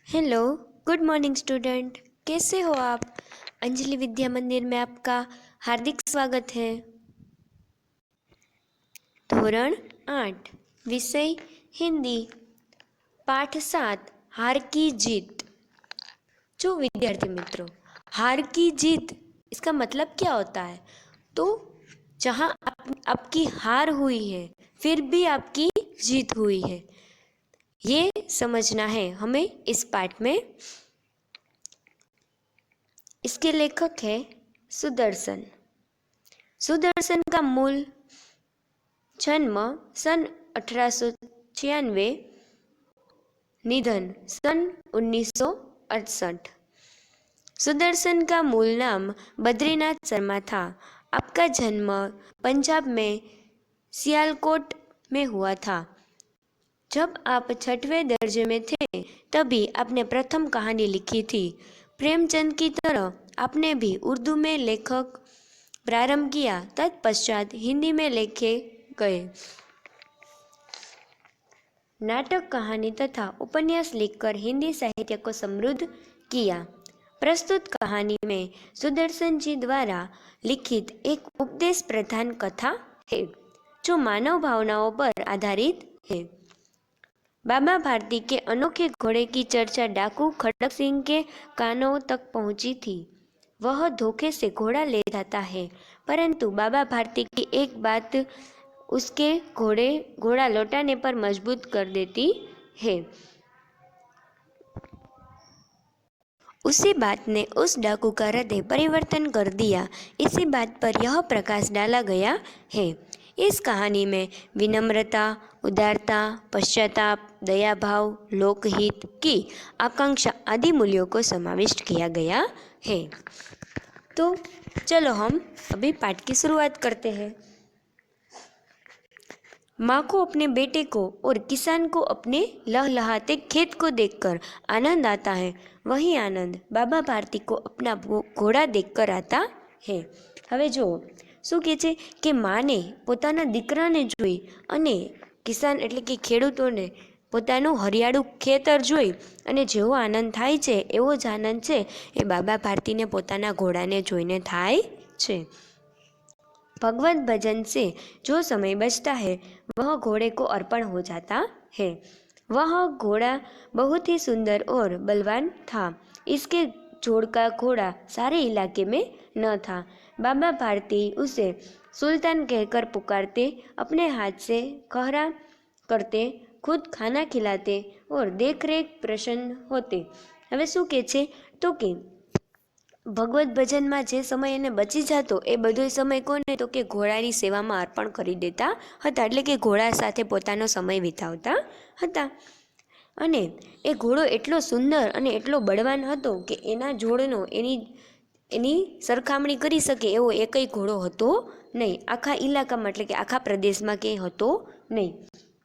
Hello. Good morning student. कैसे हो आप? अंजलि विद्या मंदिर में आपका हार्दिक स्वागत है। धोरण 8, विषय हिंदी, पाठ 7, हार की जीत। जो विद्यार्थी मित्रों, हार की जीत इसका मतलब क्या होता है? तो जहाँ आपकी हार हुई है फिर भी आपकी जीत हुई है, ये समझना है हमें इस पाठ में। इसके लेखक है सुदर्शन। सुदर्शन का मूल जन्म सन 1896, निधन सन 1968। सुदर्शन का मूल नाम बद्रीनाथ शर्मा था। आपका जन्म पंजाब में सियालकोट में हुआ था। जब आप 6वें दर्जे में थे तभी आपने प्रथम कहानी लिखी थी। प्रेमचंद की तरह आपने भी उर्दू में लेखक प्रारंभ किया, तत्पश्चात हिंदी में लिखे गए। नाटक, कहानी तथा उपन्यास लिखकर हिंदी साहित्य को समृद्ध किया। प्रस्तुत कहानी में सुदर्शन जी द्वारा लिखित एक उपदेश प्रधान कथा है जो मानव भावनाओं पर आधारित है। बाबा भारती के अनोखे घोड़े की चर्चा डाकू खड़क सिंह के कानों तक पहुंची थी। वह धोखे से घोड़ा ले जाता है, परंतु बाबा भारती की एक बात उसके घोड़ा लौटाने पर मजबूत कर देती है। उसी बात ने उस डाकू का हृदय परिवर्तन कर दिया। इसी बात पर यह प्रकाश डाला गया है। इस कहानी में विनम्रता, उदारता, पश्चाताप, दयाभाव, लोकहित की आकांक्षा आदि मूल्यों को समाविष्ट किया गया है। तो चलो हम अभी पाठ की शुरुआत करते हैं। माँ को अपने बेटे को और किसान को अपने लहलहाते खेत को देखकर आनंद आता है, वही आनंद बाबा भारती को अपना घोड़ा देखकर आता है। હવે જો શું કહે છે કે માને પોતાના દીકરાને જોઈ અને કિસાન એટલે કે ખેડૂતોને પોતાનું હરિયાળું ખેતર જોઈ અને જેવો આનંદ થાય છે એવો જ આનંદ છે એ બાબા ભારતીને પોતાના ઘોડાને જોઈને થાય છે। भगवत भजन से जो समय बचता है वह घोड़े को अर्पण हो जाता है। वह घोड़ा बहुत ही सुंदर और बलवान था। इसके जोड़ का घोड़ा सारे इलाके में न था। बाबा भारती उसे सुल्तान कहकर पुकारते, अपने हाथ से कहरा करते, खुद खाना खिलाते और देख रेख प्रसन्न होते। હવે શું કહે છે તો કે ભગવત ભજનમાં જે સમય એને બચી જતો એ બધો સમય કોને તો કે ઘોડાની સેવામાં અર્પણ કરી દેતા હતા, એટલે કે ઘોડા સાથે પોતાનો સમય વિતાવતા હતા। અને એ ઘોડો એટલો સુંદર અને એટલો બળવાન હતો કે એના જોડનો એની સરખામણી કરી શકે એવો એકય ઘોડો હતો નહીં। આખા ઇલાકામાં એટલે કે આખા પ્રદેશમાં ક્યાંય હતો નહીં।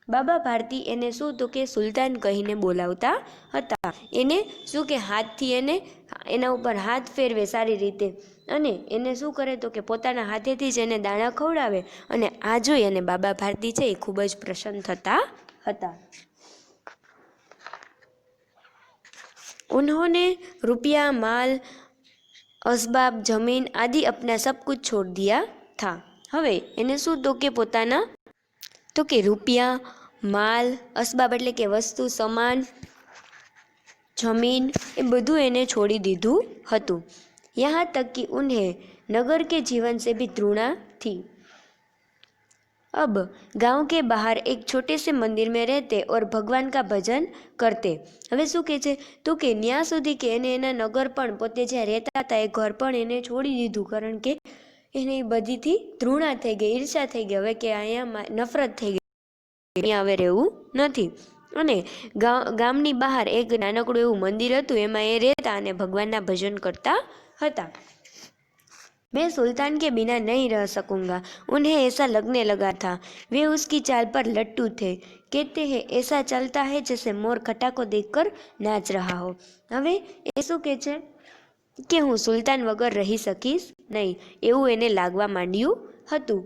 બાબા ભારતી એને શું તો કે સુલતાન કહીને બોલાવતા હતા। એને શું કે હાથથી એના ઉપર હાથ ફેરવે સારી રીતે અને એને શું કરે તો કે પોતાના હાથેથી જ એને દાણા ખવડાવે અને આ જોઈ અને બાબા ભારતી છે એ ખૂબ જ પ્રસન્ન થતા હતા। उन्होंने रुपया, माल, असबाब, जमीन आदि अपना सब कुछ छोड़ दिया था। હવે એને શું તો કે પોતાના તો કે રૂપિયા, માલ, અસબાબ એટલે કે વસ્તુ, સામાન, जमीन ये બધું એને छोड़ी દીધું હતું। यहाँ तक कि उन्हें नगर के जीवन से भी घृणा थी। अब गांव के बाहर एक छोटे से मंदिर में रहते और भगवान का भजन करते। હવે શું કહે છે તો કે ન્યા સુધી કે એને એના નગર પણ પોતે જ્યાં રહેતા હતા એ ઘર પણ એને છોડી દીધું, કારણ કે એને એ બધીથી ઘૃણા થઈ ગઈ, ઈર્ષા થઈ ગઈ, હવે કે અહીંયા નફરત થઈ ગઈ, અહીંયા હવે રહેવું નથી। અને ગામની બહાર એક નાનકડું એવું મંદિર હતું, એમાં એ રહેતા અને ભગવાનના ભજન કરતા હતા। मैं सुल्तान के बिना नहीं रह सकूंगा, उन्हें ऐसा लगने लगा था। वे उसकी चाल पर लट्टू थे। कहते हैं ऐसा चलता है जैसे मोर खटा को देखकर नाच रहा हो। હવે એ શું કહે છે કે હું સુલતાન વગર રહી શકીશ નહીં એવું એને લાગવા માંડ્યું હતું।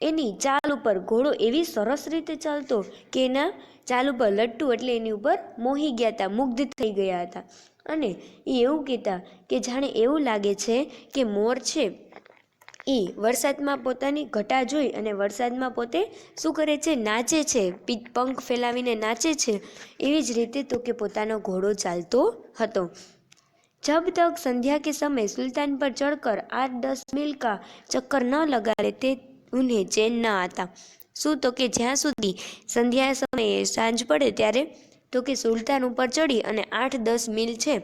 એની ચાલ ઉપર ઘોડો એવી સરસ રીતે ચાલતો કે એના ચાલ ઉપર લટ્ટુ એટલે એની ઉપર મોહી ગયા હતા, મુગ્ધ થઈ ગયા હતા. અને એ એવું કહેતા કે જાણે એવું લાગે છે કે મોર છે એ વરસાદમાં પોતાની ઘટા જોઈ અને વરસાદમાં પોતે શું કરે છે, નાચે છે, પંખ ફેલાવીને નાચે છે. એવી જ રીતે તો કે પોતાનો ઘોડો ચાલતો હતો. जब तक संध्या के समय सुल्तान पर चढ़कर 8-10 मील का चक्कर न लगा लेते उन्हें चैन न आता. શું તો કે જ્યાં સુધી સંધ્યા સમયે સાંજ પડે ત્યારે તો કે સુલતાન ઉપર ચડી અને 8-10 મીલ છે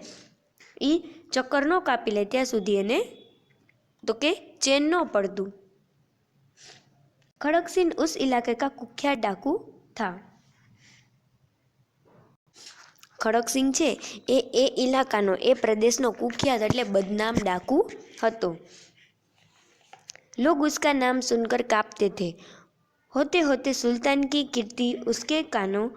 એ ચક્કર ન કાપી લે ત્યાં સુધી એને तो के चैन न पड़तू. खड़क सिंह उस इलाके का कुख्यात डाकू था. खड़क सिंह छे ए इलाकानो ए प्रदेशनो कुख्यात એટલે बदनाम डाकू હતો. लोग उसका नाम सुनकर कांपते थे. होते होते सुल्तान की कीर्ति उसके कानों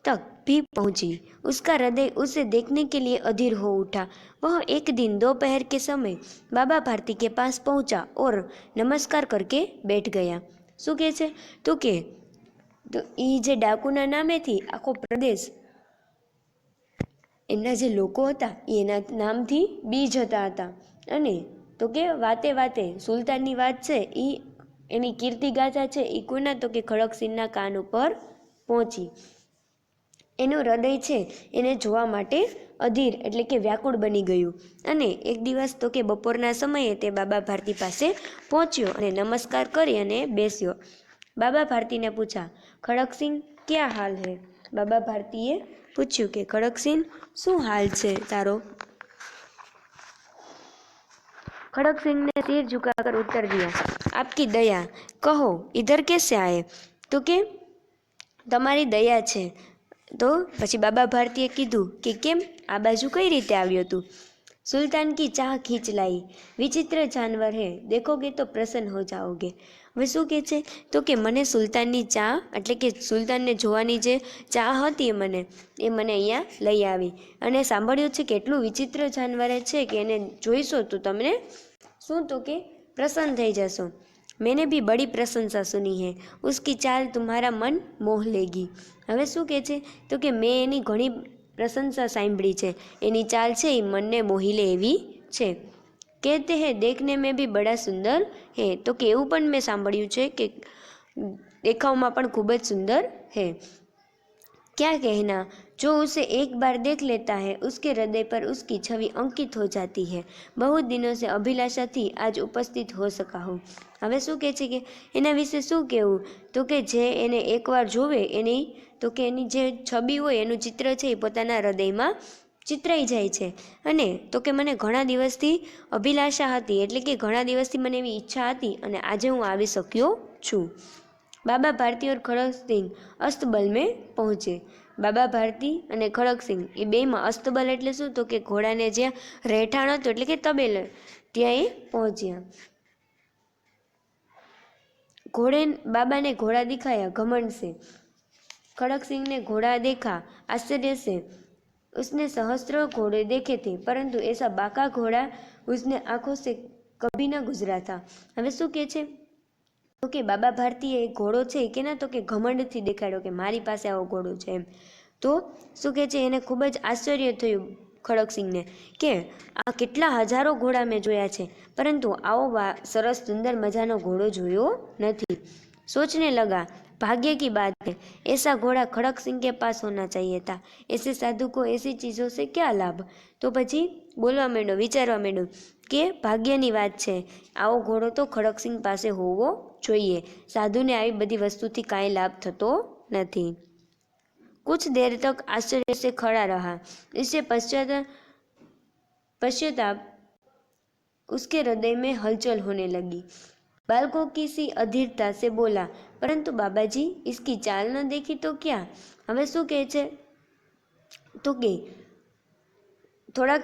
तक भी पहुंची. उसका हृदय उसे देखने के लिए अधीर हो उठा. वह एक दिन दोपहर के समय बाबा भारती के पास पहुंचा और नमस्कार करके बैठ गया. શું કહે છે તો કે એ જે ડાકુના નામેથી આખો પ્રદેશ એમના જે લોકો હતા એના નામથી બીજતા હતા. અને તો કે વાતે વાતે સુલતાનની વાત છે એ એની કીર્તિગાથા છે એ કોના તો કે ખડકસિંહના કાન ઉપર પહોંચી. એનું હૃદય છે એને જોવા માટે અધીર એટલે કે વ્યાકુળ બની ગયું. અને એક દિવસ તો કે બપોરના સમયે તે બાબા ભારતી પાસે પહોંચ્યો અને નમસ્કાર કરી અને બેસ્યો. બાબા ભારતીને પૂછા, ખડકસિંહ ક્યાં હાલ હે? બાબા ભારતીએ પૂછ્યું કે ખડકસિંહ શું હાલ છે તારો? खड़क ने सिर झुकाकर उत्तर दिया, आपकी दया, कहो इधर कैसे आए? तो के तमारी दया छे. तो पछी बाबा भारतीए कीधुं कि केम आ बाजू कई रीते आव्यो तू? सुल्तान की चाह खींच लाई, विचित्र जानवर है, देखोगे तो प्रसन्न हो जाओगे. હવે શું કહે છે તો કે મને સુલતાનની ચા એટલે કે સુલતાનને જોવાની જે ચાહ હતી એ મને અહીંયા લઈ આવી. અને સાંભળ્યું છે કે એટલું વિચિત્ર જાનવર છે કે એને જોઈશો તો તમને શું તો કે પ્રસન્ન થઈ જશો. मैंने भी बड़ी प्रशंसा सुनी है, उसकी चाल तुम्हारा मन मोह लेगी. હવે શું કહે છે તો કે મેં એની ઘણી પ્રશંસા સાંભળી છે, એની ચાલ છે એ મનને મોહી લે એવી છે. कहते हैं देखने में भी बड़ा सुंदर है. तो કે એવું પણ મેં સાંભળ્યું છે કે દેખાવમાં પણ ખૂબ જ સુંદર है. क्या कहना, जो उसे एक बार देख लेता है उसके हृदय पर उसकी छवि अंकित हो जाती है. बहुत दिनों से अभिलाषा थी, आज उपस्थित हो सका हूँ. હવે શું કહે છે કે એના વિશે શું કહેવું તો કે જે એને એકવાર જોવે એની તો કે એની જે છબી હોય એનું ચિત્ર છે એ પોતાના હૃદયમાં ચિતરાઈ જાય છે. અને તો કે મને ઘણા દિવસથી અભિલાષા હતી એટલે કે ઘણા દિવસથી મને એવી ઈચ્છા હતી અને આજે હું આવી શક્યો છું. बाबा भारती और खड़क सिंह अस्तबल में पहुँचे. बाबा भारती અને ખડક સિંહ એ બેમાં અસ્તબલ એટલે શું તો કે ઘોડાને જ્યાં રહેઠાણ હતું એટલે કે તબેલ ત્યાં એ પહોંચ્યા. घोड़े बाबा ने घोड़ा दिखाया घमंड से. खड़क सिंह ने घोड़ा देखा आश्चर्य से. उसने सहस्त्रों घोड़े देखे थे परंतु ऐसा बाका घोड़ा उसने आंखों से कभी न गुजरा था. હવે શું કહે છે તો કે બાબા ભારતીએ ઘોડો છે કે ના તો કે ઘમંડથી દેખાડ્યો કે મારી પાસે આવો ઘોડો છે એમ. તો શું કહે છે એને ખૂબ જ આશ્ચર્ય થયું ખડકસિંહને કે આ કેટલા હજારો ઘોડા મેં જોયા છે પરંતુ આવો સરસ સુંદર મજાનો ઘોડો જોયો નથી. सोचने लगा, भाग्य की बात है, ऐसा घोड़ा खड़क सिंह के पास होना चाहिए था. ऐसे साधु को ऐसी चीज़ों से क्या लाभ? तो પછી બોલવા માંડ્યો, વિચારવા માંડ્યો કે ભાગ્યની વાત છે, આવો ઘોડો તો ખડક સિંહ પાસે હોવો જોઈએ. સાધુને આવી બધી વસ્તુથી કાંઈ લાભ થતો નથી. कुछ देर तक आश्चर्य से खड़ा रहा. इससे पश्चाताप उसके हृदय में हलचल होने लगी. बालकों की सी अधीरता से बोला, परंतु बाबाजी इसकी चाल न देखी तो क्या? હવે શું કહે છે તો કે થોડાક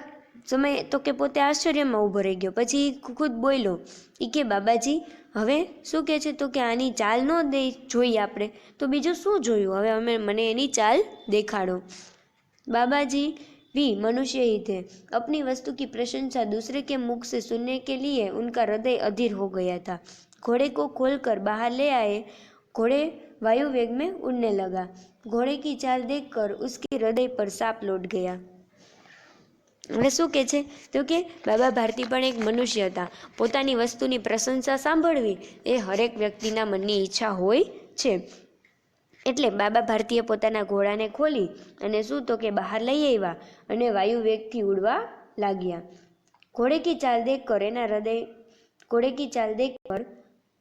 સમય તો કે પોતે આશ્ચર્યમાં ઊભો રહી ગયો. પછી ખુદ બોલ્યો એ કે બાબાજી હવે શું કહે છે તો કે આની ચાલ ન દે જોઈએ આપણે તો બીજું શું જોયું? હવે મને એની ચાલ દેખાડો. बाबाजी भी मनुष्य ही थे. अपनी वस्तु की प्रशंसा दूसरे के मुख से सुनने के लिए उनका हृदय अधीर हो गया था. घोड़े को खोलकर बाहर ले आए। घोड़े वायु वेग में उड़ने लगा। घोड़े की चाल देखकर उसके हृदय पर सांप लौट गया। હવે શું કહે છે તો કે બાબા ભારતી પણ એક મનુષ્ય હતા। પોતાની વસ્તુની પ્રશંસા સાંભળવી એ હરેક વ્યક્તિના મનની ઈચ્છા હોય છે। એટલે બાબા ભારતીએ પોતાના ઘોડાને ખોલી અને શું તો કે બહાર લઈ આવ્યા અને વાયુ વેગથી ઉડવા લાગ્યા। ઘોડે કી ચાલ દેખकर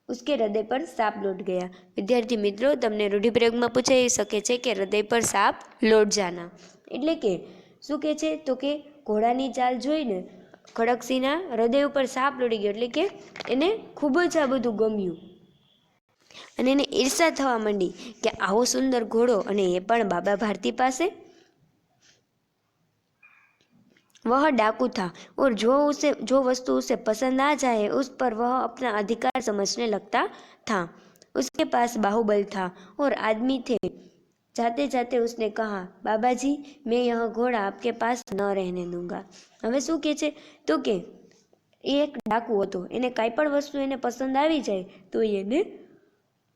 उसके हृदय पर सांप लौट गया। विद्यार्थी मित्रों, તમને રૂઢિપ્રયોગમાં પૂછાઈ શકે છે કે હૃદય પર સાપ લોટ જાના એટલે કે શું કહે છે તો કે ઘોડાની ચાલ જોઈને ખડકસિંહના હૃદય ઉપર સાપ લોડી ગયો, એટલે કે એને ખૂબ જ આ બધું ગમ્યું અને એને ઈર્ષા થવા માંડી કે આવો સુંદર ઘોડો અને એ પણ બાબા ભારતી પાસે। वह डाकू था और जो वस्तु उसे पसंद आ जाए उस पर वह अपना अधिकार समझने लगता था। उसके पास बाहुबल था और आदमी थे। जाते जाते उसने कहा, बाबा जी, मैं यह घोड़ा आपके पास न रहने दूंगा। હવે શું કહે છે તો કે એ એક ડાકુ હતો। એને કાંઈ પણ વસ્તુ એને પસંદ આવી જાય તો એને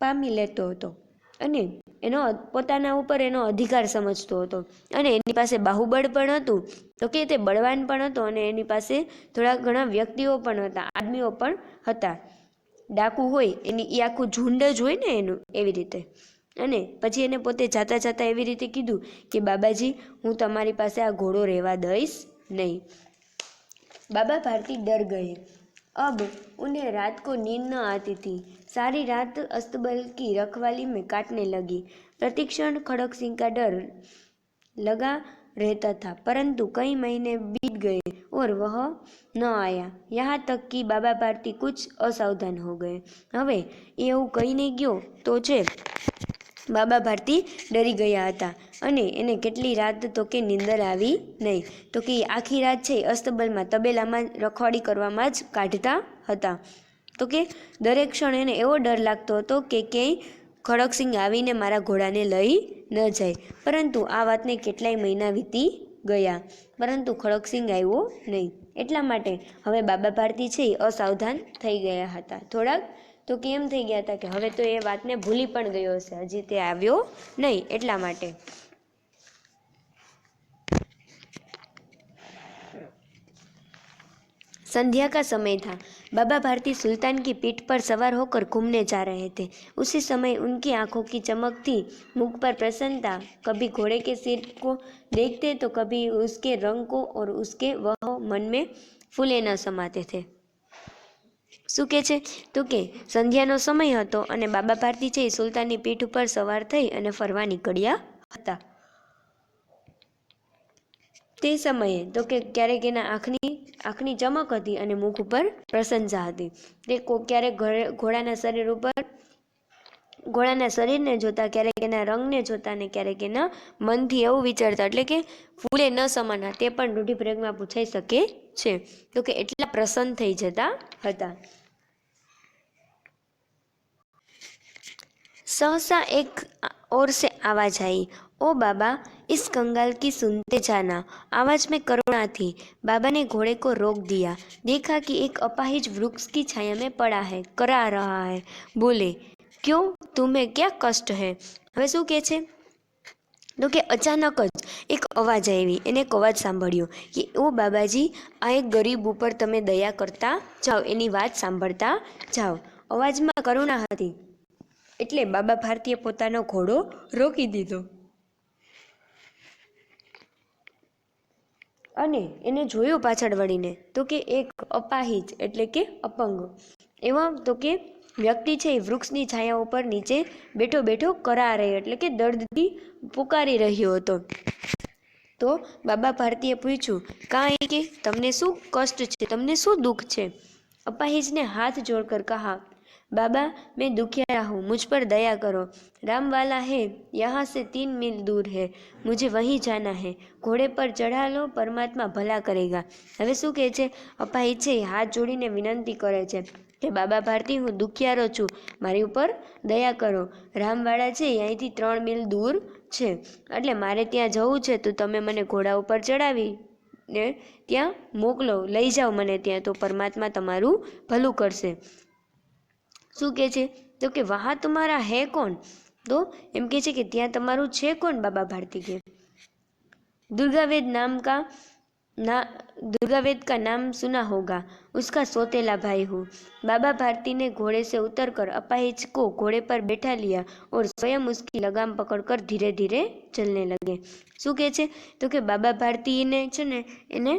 પામી લેતો હતો અને એનો પોતાના ઉપર એનો અધિકાર સમજતો હતો અને એની પાસે બાહુબળ પણ હતું, તો કે તે બળવાન પણ હતો અને એની પાસે થોડા ઘણા વ્યક્તિઓ પણ હતા, આદમીઓ પણ હતા। ડાકુ હોય એની એ આખું ઝુંડ જ હોય ને એનું, એવી રીતે। અને પછી એને પોતે જાતા જાતા એવી રીતે કીધું કે બાબાજી, હું તમારી પાસે આ ઘોડો રહેવા દઈશ નહીં। बाबा भारती डर गए। अब उन्हें रात को नींद न आती थी। सारी रात अस्तबल की रखवाली में काटने लगी। प्रतिक्षण खड़क सिंह का डर लगा रहता था, परंतु कई महीने बीत गए और वह न आया। यहाँ तक कि बाबा भारती कुछ असावधान हो गए। હવે એવું કહીને ગયો તો છે બાબા ભારતી ડરી ગયા હતા અને એને કેટલી રાત તો કે નીંદર આવી નહીં, તો કે આખી રાત છે અસ્તબલમાં તબેલામાં રખવાડી કરવામાં જ કાઢતા હતા। તો કે દરેક ક્ષણ એને એવો ડર લાગતો હતો કે ક્યાંય ખડકસિંહ આવીને મારા ઘોડાને લઈ ન જાય। પરંતુ આ વાતને કેટલાય મહિના વીતી ગયા, પરંતુ ખડકસિંહ આવ્યો નહીં। એટલા માટે હવે બાબા ભારતી છે એ અસાવધાન થઈ ગયા હતા। થોડાક તો કેમ થઈ ગયા હતા કે હવે તો એ વાતને ભૂલી પણ ગયો હશે, હજી તે આવ્યો નહીં એટલા માટે। संध्या का समय था। बाबा भारती सुल्तान की पीठ पर सवार होकर घूमने जा रहे थे। उसी समय उनकी आंखों की चमक थी, मुख पर प्रसन्नता। कभी घोड़े के सिर को देखते तो कभी उसके रंग को, और उसके वह मन में फूले न समाते थे। શું કહે છે તો કે સંધ્યાનો સમય હતો અને બાબા ભારતી છે એ સુલતાનની પીઠ ઉપર સવાર થઈ અને ફરવા નીકળ્યા હતા। તે સમયે તો કે ક્યારેક એના આંખની ચમક હતી અને મુખ ઉપર પ્રશંસા હતી। તે ક્યારેક ઘોડાના શરીરને જોતા, ક્યારેક એના રંગને જોતા ને ક્યારેક એના મનથી એવું વિચારતા, એટલે કે ફૂલે ન સમાના, તે પણ રૂઢિપ્રયોગમાં પૂછાઈ શકે છે। તો કે એટલા પ્રસન્ન થઈ જતા હતા। सहसा एक और से आवाज आई, ओ बाबा, इस कंगाल की सुनते जाना। आवाज में करुणा थी। बाबा ने घोड़े को रोक दिया। देखा कि एक अपाहिज वृक्ष की छाया में पड़ा है, करा रहा है। बोले, क्यों, तुम्हें क्या कष्ट है? હવે શું કહે છે તો કે અચાનક જ એક અવાજ આવી, એને એક અવાજ સાંભળ્યો કે ઓ બાબાજી, આ એક ગરીબ ઉપર તમે દયા કરતા જાઓ, એની વાત સાંભળતા જાઓ। અવાજમાં કરુણા હતી એટલે બાબા ભારતીએ પોતાનો ઘોડો રોકી દીધો અને એને જોયું પાછળ વળીને, તો કે એક અપાહિજ એટલે કે અપંગ એવા તો કે વ્યક્તિ છે એ વૃક્ષની છાયા ઉપર નીચે બેઠો બેઠો કરા રહ્યો, એટલે કે દર્દથી પુકારી રહ્યો હતો। તો બાબા ભારતીએ પૂછ્યું, કાંઈ કે તમને શું કષ્ટ છે, તમને શું દુઃખ છે? अपाहिज ने हाथ जोड़कर कहा, बाबा, मैं दुखिया हूँ, मुझ पर दया करो। राम वाला है, यहाँ से 3 मील दूर है, मुझे वहीं जाना है। घोड़े पर चढ़ा लो, परमात्मा भला करेगा। હવે શું કહે છે? અપાહિજ છે હાથ જોડીને વિનંતી કરે છે કે બાબા ભારતી, હું દુખિયારો છું, મારી ઉપર દયા કરો। રામવાળા છે અહીંથી 3 મીલ દૂર છે, એટલે મારે ત્યાં જવું છે, તો તમે મને ઘોડા ઉપર ચડાવી ને ત્યાં મોકલો, લઈ જાઓ મને ત્યાં, તો પરમાત્મા તમારું ભલું કરશે। શું કહે છે? તો કે વહાં તમારા હે કોણ? તો એમ કહે છે કે ત્યાં તમારું છે કોણ? બાબા ભારતી કે दुर्गावेद का नाम सुना होगा, उसका सौतेला भाई हूँ। बाबा भारती ने घोड़े से उतरकर अपाहिज को घोड़े पर बैठा लिया और स्वयं उसकी लगाम पकड़कर धीरे धीरे चलने लगे। શું કહે છે? તો કે બાબા ભારતીને છે ને એને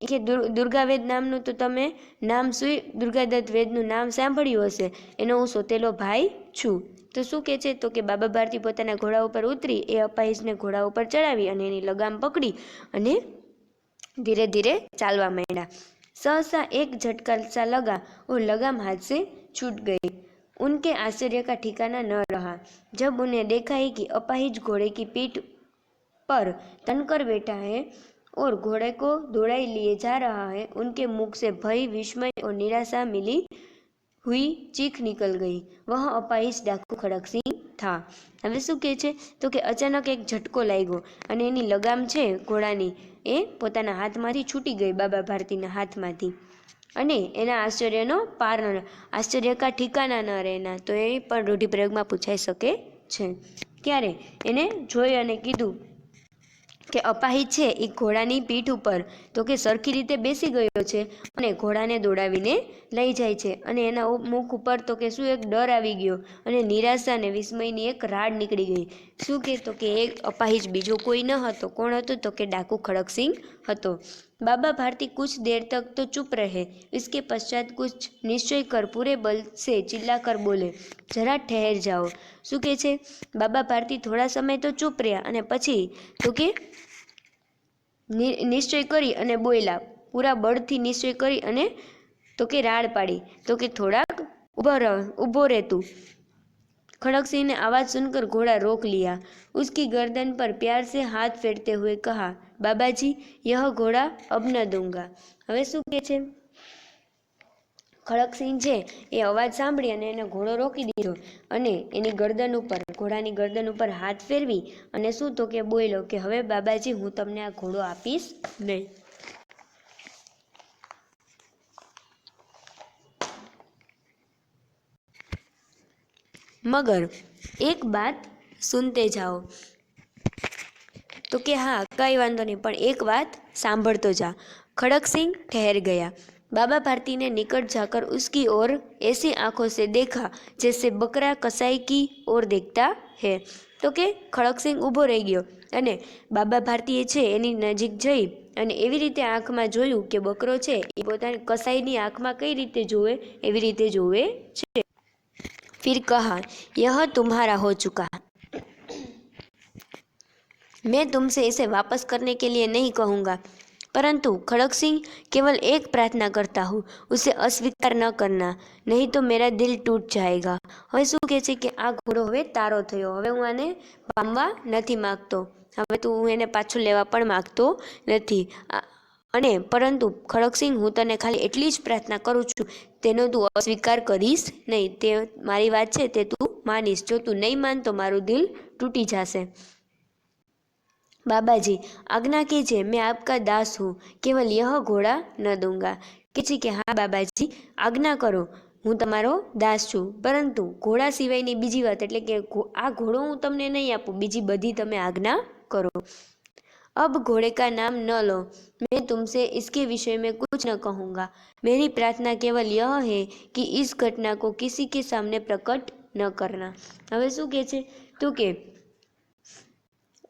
કે દુર્ગાવેદ નામનું તો તમે નામ દુર્ગાદત્ત વેદનું નામ સાંભળ્યું હશે, એનો હું સોતેલો ભાઈ છું। તો શું કહે છે? તો કે બાબા ભારતી પોતાના ઘોડા ઉપર ઉતરી એ અપાહિજને ઘોડા ઉપર ચડાવી અને એની લગામ પકડી અને धीरे धीरे चालवा માંડ્યા। सहसा एक झटका सा लगा और लगाम हाथ से छूट गई। उनके आश्चर्य का ठिकाना न रहा जब उन्हें देखा है कि अपाहिज घोड़े की पीठ पर तनकर बैठा है और घोड़े को दौड़ाई लिए जा रहा है। उनके मुख से भय, विस्मय और निराशा मिली हुई चीख निकल गई। वह अपाहिज डाकू खड़कसिंह था। હવે શું કહે છે? તો કે અચાનક એક ઝટકો લાગ્યો અને એની લગામ છે ઘોડાની એ પોતાના હાથમાંથી છૂટી ગઈ, બાબા ભારતીના હાથમાંથી, અને એના આશ્ચર્ય કા ઠિકાના ન રહેના। તો એ પણ રૂઢિપ્રયોગમાં પૂછાઈ શકે છે। ત્યારે એને જોઈ અને કીધું કે અપાહિજ છે એ ઘોડાની પીઠ ઉપર તો કે સરખી રીતે બેસી ગયો છે અને ઘોડાને દોડાવીને લઈ જાય છે અને એના મુખ ઉપર તો કે શું એક ડર આવી ગયો અને નિરાશા અને વિસ્મયની એક રાડ નીકળી ગઈ। શું કે? તો કે એક અપાહિજ બીજો કોઈ ન હતો। કોણ હતો? તો કે डाकू खड़कसिंह હતો। बाबा भारती कुछ देर तक तो चुप रहे। इसके पश्चात कुछ निश्चय कर पूरे बल से चिल्लाकर बोले, जरा ठहर जाओ। શું કહે છે? બાબા ભારતી થોડા સમય તો ચૂપ રહ્યા અને પછી તો કે નિશ્ચય કરી અને બોલ્યા, પૂરા બળથી નિશ્ચય કરી અને તો કે રાડ પાડી, તો કે થોડાક ઊભો રહે તું। खड़क सिंह ने आवाज सुनकर घोड़ा रोक लिया। उसकी गर्दन पर प्यार से हाथ फेरते हुए कहा, बाबा जी यह घोड़ा अब न दूंगा। હવે શું કહે છે? ખડકસિંહ છે એ અવાજ સાંભળી અને એને ઘોડો રોકી દીધો અને એની ઘોડાની ગરદન ઉપર હાથ ફેરવી અને શું તો કે બોલ્યો કે હવે બાબાજી હું તમને આ ઘોડો આપીશ નહીં। मगर एक बात सुनते जाओ। तो कि हाँ कई वांधो नहीं, पर एक बात सांभळतो जा। खड़क सिंह ठहर गया। बाबा भारती ने निकट जाकर उसकी ओर ऐसी आंखों से देखा जैसे बकरा कसाई की ओर देखता है। तो कि खड़क सिंह ઊભો રહી ગયો અને બાબા ભારતીએ છે એની નજીક જઈ અને એવી રીતે આંખમાં જોયું કે બકરો છે એ પોતાની કસાઈની આંખમાં કઈ રીતે જોવે એવી રીતે જોવે છે। फिर कहा, यह तुम्हारा हो चुका, मैं तुमसे इसे वापस करने के लिए नहीं कहूँगा, परंतु खड़क सिंह केवल एक प्रार्थना करता हूँ, उसे अस्वीकार न करना, नहीं तो मेरा दिल टूट जाएगा। હવે શું કહે છે કે આ ઘોડો હવે તારો થયો, હવે હું આને પામવા નથી માગતો, હવે તું એને પાછું લેવા પણ માગતો નથી, અને પરંતુ ખડકસિંહ હું તને ખાલી એટલી જ પ્રાર્થના કરું છું, તેનો તું અસ્વીકાર કરીશ નહીં, તે મારી વાત છે તે તું માનીશ, જો તું નહીં માન તો મારું દિલ તૂટી જશે। बाबाजी आज्ञा कीजिए, मैं आपका दास हूँ, केवल यह घोड़ा न दूंगा। कहે કે હા બાબાજી આજ્ઞા કરો, હું તમારો દાસ છું, પરંતુ ઘોડા સિવાયની બીજી વાત એટલે કે આ ઘોડો હું તમને નહીં આપું, બીજી બધી તમે આજ્ઞા કરો। अब घोड़े का नाम न लो, मैं तुमसे इसके विषय में कुछ न कहूँगा, मेरी प्रार्थना केवल यह है कि इस घटना को किसी के सामने प्रकट न करना। હવે શું કહે છે? તો કે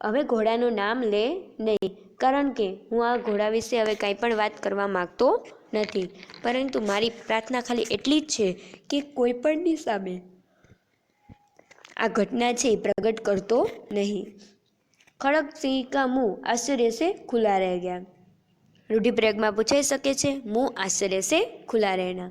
હવે ઘોડાનું નામ લે નહીં, કારણ કે હું આ ઘોડા વિશે હવે કાંઈ પણ વાત કરવા માગતો નથી, પરંતુ મારી પ્રાર્થના ખાલી એટલી જ છે કે કોઈ પણની સામે આ ઘટના છે એ પ્રગટ કરતો નહીં। खड़क सिंह का मुंह आश्चर्य से खुला रह गया। रूढ़िप्रयोग में पूछाई सके छे, मुंह आश्चर्य से खुला रहना।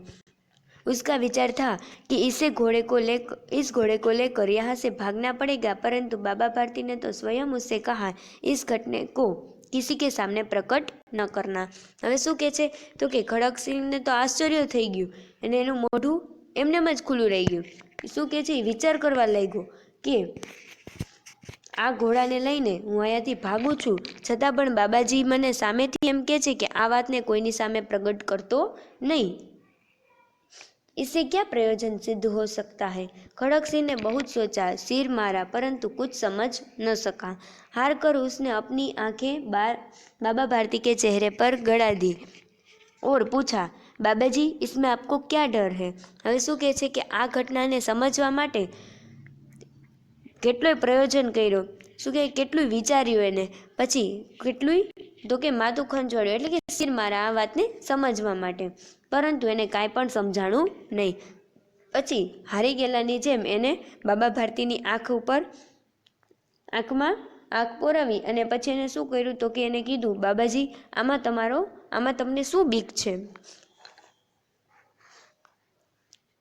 उसका विचार था कि इस घोड़े को लेकर यहाँ से भागना पड़ेगा, परंतु बाबा भारती ने तो स्वयं उससे कहा इस घटने को किसी के सामने प्रकट न करना। હવે શું કહે છે? તો કે ખડક સિંહને તો આશ્ચર્ય થઈ ગયું અને એનું મોઢું એમનેમ જ ખુલ્લું રહી ગયું। શું કહે છે? વિચાર કરવા લાગ્યો કે આ ઘોડાને લઈને હું અહીંયાથી ભાગું છું, છતાં પણ બાબાજી મને સામેથી એમ કહે છે કે આ વાતને કોઈની સામે પ્રગટ કરતો નહીં। इससे क्या प्रयोजन सिद्ध हो सकता है। खड़क सिंह ने बहुत सोचा, सिर मारा, परंतु कुछ समझ न सका। हार कर उसने अपनी आंखें बाबा भारती के चेहरे पर गड़ा दी और पूछा, बाबाजी, इसमें आपको क्या डर है? હવે શું કહે છે કે આ ઘટનાને સમજવા માટે કેટલોય પ્રયોજન કર્યો, શું કે કેટલું વિચાર્યું એને, પછી કેટલુંય તો કે માથું ખંજવાળ્યું, એટલે કે સિર મારા આ વાતને સમજવા માટે, પરંતુ એને કાંઈ પણ સમજાણું નહીં. પછી હારી ગયેલાની જેમ એને બાબા ભારતીની આંખમાં આંખ પોરાવી અને પછી એને શું કર્યું તો કે એને કીધું, બાબાજી, આમાં તમને શું બીક છે?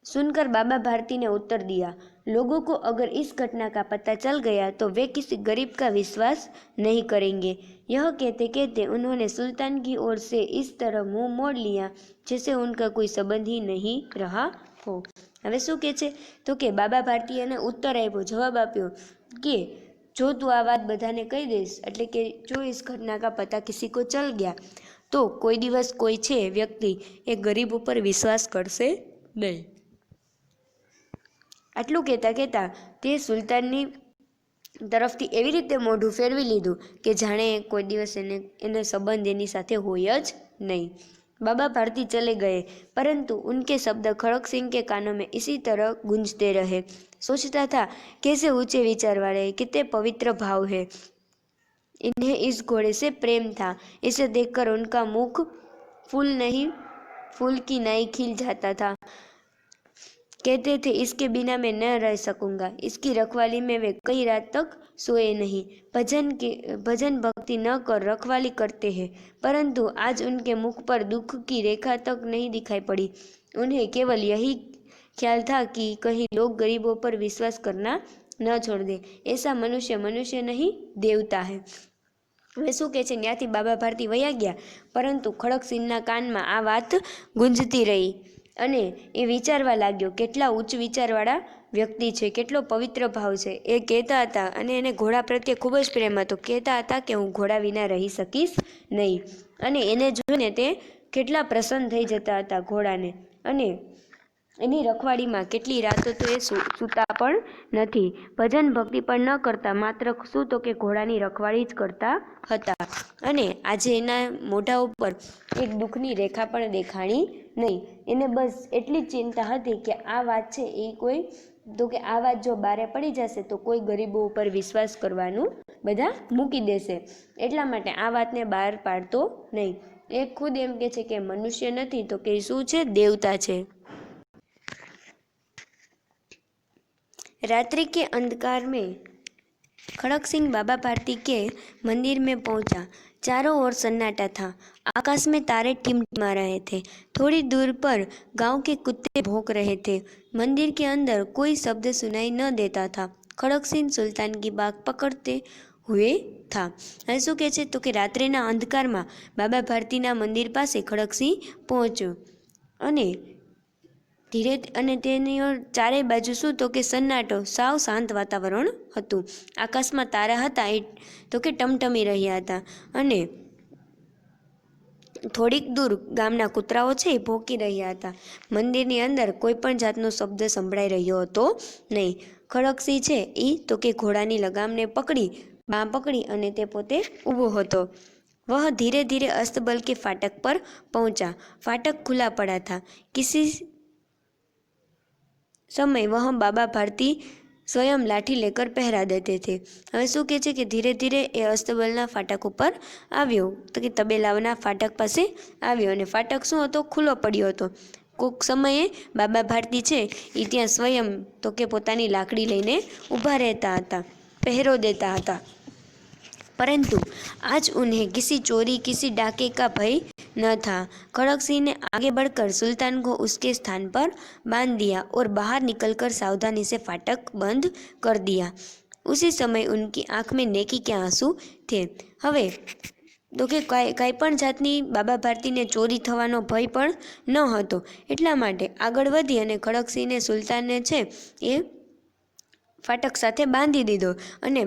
सुनकर बाबा भारती ने उत्तर दिया, लोगों को अगर इस घटना का पता चल गया तो वे किसी गरीब का विश्वास नहीं करेंगे। यह कहते कहते उन्होंने सुल्तान की ओर से इस तरह मुंह मोड़ लिया जैसे उनका कोई संबंध ही नहीं रहा हो। હવે શું કહે છે તો કે બાબા ભારતીએ એને ઉત્તર આપ્યો, જવાબ આપ્યો કે જો તું આ વાત બધાને કહી દઈશ, એટલે કે જો इस घटना का पता किसी को चल गया तो કોઈ દિવસ કોઈ છે વ્યક્તિ એ ગરીબ ઉપર વિશ્વાસ કરશે નહીં. આટલું કહેતા તે સુલતાનની તરફથી એવી રીતે મોઢું ફેરવી લીધું કે જાણે કોઈ દિવસ એને સંબંધ એની સાથે હોય જ નહીં. बाबा भारती चले गए, परंतु उनके शब्द खड़क सिंह के कानों में इसी तरह गूंजते रहे। सोचता था, कैसे ऊंचे विचार वाले, कितने पवित्र भाव है, इन्हें इस घोड़े से प्रेम था। इसे देखकर उनका मुख फूल की नाई खिल जाता था। कहते थे, इसके बिना मैं न रह सकूंगा। इसकी रखवाली में वे कई रात तक सोए नहीं। भजन भक्ति न कर रखवाली करते हैं, परंतु आज उनके मुख पर दुख की रेखा तक नहीं दिखाई पड़ी। उन्हें केवल यही ख्याल था कि कहीं लोग गरीबों पर विश्वास करना न छोड़ दे। ऐसा मनुष्य नहीं, देवता है। હવે શું કહે છે, ત્યાંથી બાબા ભારતી વયા ગયા, પરંતુ ખડકસિંહના કાનમાં આ વાત ગુંજતી રહી અને એ વિચારવા લાગ્યો, કેટલા ઉચ્ચ વિચારવાળા વ્યક્તિ છે, કેટલો પવિત્ર ભાવ છે. એ કહેતા હતા અને એને ઘોડા પ્રત્યે ખૂબ જ પ્રેમ હતો. કહેતા હતા કે હું ઘોડા વિના રહી શકીશ નહીં, અને એને જોઈને તે કેટલા પ્રસન્ન થઈ જતા હતા ઘોડાને, અને એની રખવાડીમાં કેટલી રાતો તો એ સૂતા પણ નથી, ભજન ભક્તિ પણ ન કરતા, માત્ર શું તો કે ઘોડાની રખવાડી જ કરતા હતા. અને આજે એના મોઢા ઉપર એક દુઃખની રેખા પણ દેખાણી નહીં. એને બસ એટલી જ ચિંતા હતી કે આ વાત છે એ આ વાત જો બારે પડી જશે તો કોઈ ગરીબો ઉપર વિશ્વાસ કરવાનું બધા મૂકી દેશે, એટલા માટે આ વાતને બહાર પાડતો નહીં. એ ખુદ એમ કે છે કે મનુષ્ય નથી તો કે શું છે, દેવતા છે. रात्रि के अंधकार में खड़क सिंह बाबा भारती के मंदिर में पहुंचा। चारों ओर सन्नाटा था, आकाश में तारे टिमटिमा रहे थे। थोड़ी दूर पर गांव के कुत्ते भौंक रहे थे। मंदिर के अंदर कोई शब्द सुनाई न देता था। खड़क सिंह सुल्तान की बाग पकड़ते हुए था. હવે શું કહે છે તો કે રાત્રિના અંધકારમાં બાબા ભારતીના મંદિર પાસે ખડકસિંહ પહોંચ્યો અને તેની ચારેય બાજુ શું તો કે સન્નાટો, સાવ શાંત વાતાવરણ હતું. આકાશમાં તારા હતા એ તો કે ટમટમી રહ્યા હતા, અને થોડીક દૂર ગામના કૂતરાઓ છે એ ભોંકી રહ્યા હતા. મંદિરની અંદર કોઈ પણ જાતનો શબ્દ સંભળાઈ રહ્યો હતો નહીં. ખડકસિંહ છે એ તો કે ઘોડાની લગામને બાં પકડી અને તે પોતે ઊભો હતો. वह धीरे धीरे अस्तबल के फाटक पर पहुंचा. फाटक खुला पड़ा था. किसी समय वह बाबा भारती स्वयं लाठी लेकर पहरा देते थे. હવે શું કહે છે કે ધીરે ધીરે એ અસ્તબલના ફાટક ઉપર આવ્યો, તો કે તબેલાના ફાટક પાસે આવ્યો, અને ફાટક શું હતો, ખુલ્લો પડ્યો હતો. કોઈક સમયે બાબા ભારતી છે એ ત્યાં સ્વયં તો કે પોતાની લાકડી લઈને ઊભા રહેતા હતા, પહેરો देता હતા. परंतु आज उन्हें किसी चोरी किसी डाके का भय न था. खड़क सिंह ने आगे बढ़कर सुल्तान को उसके स्थान पर बांध दिया और बाहर निकलकर सावधानी से फाटक बंद कर दिया. उसी समय उनकी आंख में नेकी के आंसू थे. હવે તો કે કાંઈ પણ જાતની બાબા ભારતીને ચોરી થવાનો ભય પણ ન હતો, એટલા માટે આગળ વધી અને ખડકસિંહને સુલતાનને છે એ ફાટક સાથે બાંધી દીધો, અને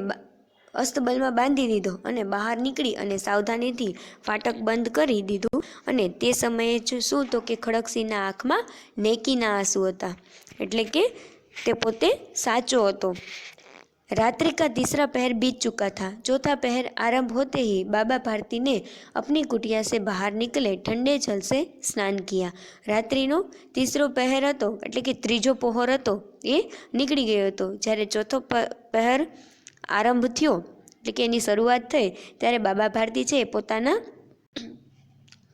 અસ્તબલમાં બાંધી દીધો અને બહાર નીકળી અને સાવધાનીથી ફાટક બંધ કરી દીધું. અને તે સમયે શું તો કે ખડકસિંહના આંખમાં નેકીના આંસુ હતા, એટલે કે તે પોતે સાચો હતો. रात्रि का तीसरा पहर बीत चुका था। चौथा पहर आरंभ होते ही बाबा भारती ने अपनी कुटिया से बाहर निकले ठंडे जल से स्नान किया। रात्रिनो तीसरो पहर હતો એટલે કે ત્રીજો પહોર હતો એ નીકળી ગયો હતો. જ્યારે ચોથો પહર આરંભ થયો એટલે કે એની શરૂઆત થઈ ત્યારે બાબા ભારતી છે પોતાના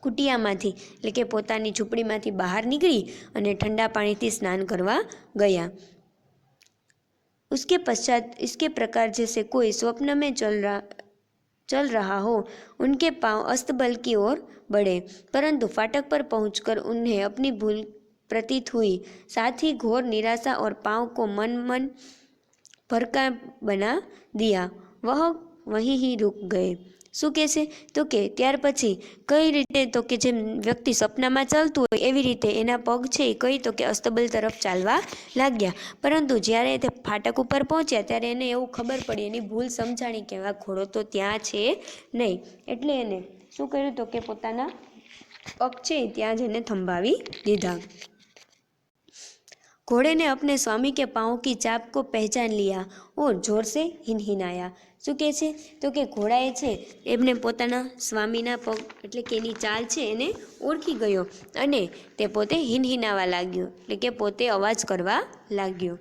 કુટિયામાંથી એટલે કે પોતાની ઝૂંપડીમાંથી બહાર નીકળી અને ઠંડા પાણીથી સ્નાન કરવા ગયા. उसके पश्चात इसके प्रकार जैसे कोई स्वप्न में चल रहा हो उनके पांव अस्तबल की ओर बढ़े, परंतु फाटक पर पहुंचकर उन्हें अपनी भूल प्रतीत हुई। साथ ही घोर निराशा और पांव को मन भर का बना दिया। वह वहीं ही रुक गए. શું કહેશે તો કે ત્યાર પછી કઈ રીતે તો કે જેમ વ્યક્તિ સપનામાં ચાલતું હોય એવી રીતે એના પગ છે એ કઈ તો કે અસ્તબલ તરફ ચાલવા લાગ્યા. પરંતુ જ્યારે તે ફાટક ઉપર પહોંચ્યા ત્યારે એને એવું ખબર પડી, એની ભૂલ સમજાણી કે આ ઘોડો તો ત્યાં છે નહીં. એટલે એને શું કર્યું તો કે પોતાના પગ છે ત્યાં જ એને થંભાવી દીધા. घोड़े ने अपने स्वामी के पाँव की चाप को पहचान लिया और जोर से हिनहिनाया. શું કહે છે તો કે ઘોડાએ છે એમને પોતાના સ્વામીના પગ એટલે કે એની ચાલ છે એને ઓળખી ગયો અને તે પોતે હિનહિનાવા લાગ્યો, એટલે કે પોતે અવાજ કરવા લાગ્યો.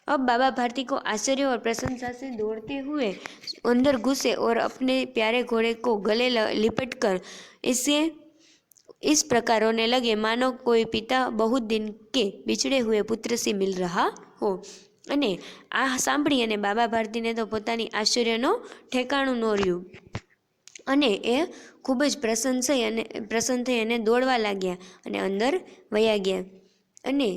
अब बाबा भारती को आश्चर्य और प्रशंसा से दौड़ते हुए अंदर घुसे और अपने प्यारे घोड़े को गले लिपट कर इस प्रकार रोने लगे मानो कोई पिता बहुत दिन के बिछड़े हुए पुत्र से मिल रहा हो. અને આ સાંભળી અને બાબા ભારતીને તો પોતાની આશ્ચર્યનો ઠેકાણું ન રહ્યું અને એ ખૂબ જ પ્રસન્ન થઈ અને દોડવા લાગ્યા અને અંદર વયા ગયા અને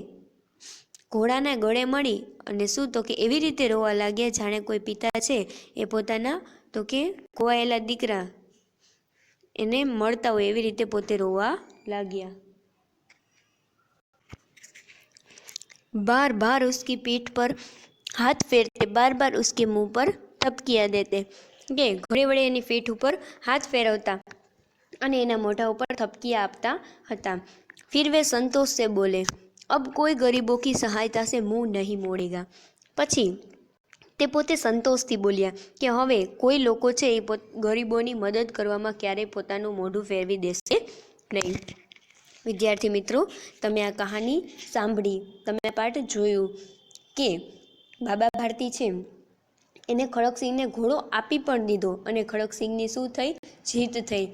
ઘોડાના ગળે મળી અને શું તો કે એવી રીતે રોવા લાગ્યા જાણે કોઈ પિતા છે એ પોતાના તો કે ખોવાયેલા દીકરા એને મળતા હોય એવી રીતે પોતે રોવા લાગ્યા. बार बार उसकी पीठ पर हाथ फेरते, बार बार उसके मुंह पर थपकिया देते કે ઘોડે વડે એની પીઠ ઉપર હાથ ફેરવતા અને એના મોઢા ઉપર થપકિયા આપતા હતા. फिर वे संतोष से बोले अब कोई गरीबों की सहायता से मुंह नहीं मोड़ेगा. પછી તે પોતે સંતોષથી બોલ્યા કે હવે કોઈ લોકો છે એ ગરીબોની મદદ કરવામાં ક્યારેય પોતાનું મોઢું ફેરવી દેશે નહીં. વિદ્યાર્થી મિત્રો, તમે આ કહાની સાંભળી, તમે પાઠ જોયું કે બાબા ભારતી છે એને ખડકસિંહને ઘોડો આપી પણ દીધો અને ખડકસિંહની શું થઈ? જીત થઈ.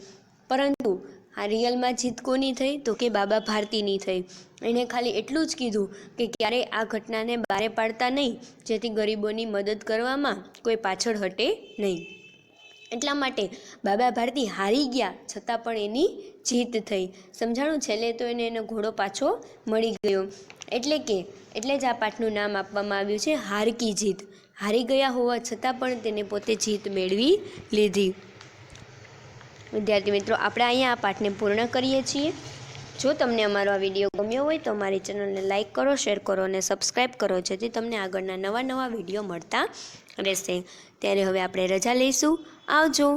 પરંતુ આ રિયલમાં જીત કોની થઈ? તો કે બાબા ભારતીની થઈ. એણે ખાલી એટલું જ કીધું કે ક્યારેય આ ઘટનાને બારે પાડતા નહીં, જેથી ગરીબોની મદદ કરવામાં કોઈ પાછળ હટે નહીં. એટલા માટે બાબા ભારતી હારી ગયા છતાં પણ એની જીત થઈ. સમજાણું? છેલ્લે તો એને એનો ઘોડો પાછો મળી ગયો. એટલે જ આ પાઠનું નામ આપવામાં આવ્યું છે હાર કી જીત. હારી ગયા હોવા છતાં પણ તેને પોતે જીત મેળવી લીધી. વિદ્યાર્થી મિત્રો, આપણે અહીંયા આ પાઠને પૂર્ણ કરીએ છીએ. જો તમને અમારો આ વિડીયો ગમ્યો હોય તો અમારી ચેનલને લાઇક કરો, શેર કરો અને સબસ્ક્રાઈબ કરો, જેથી તમને આગળના નવા વિડીયો મળતા રહેશે. ત્યારે હવે આપણે રજા લઈશું. આવજો.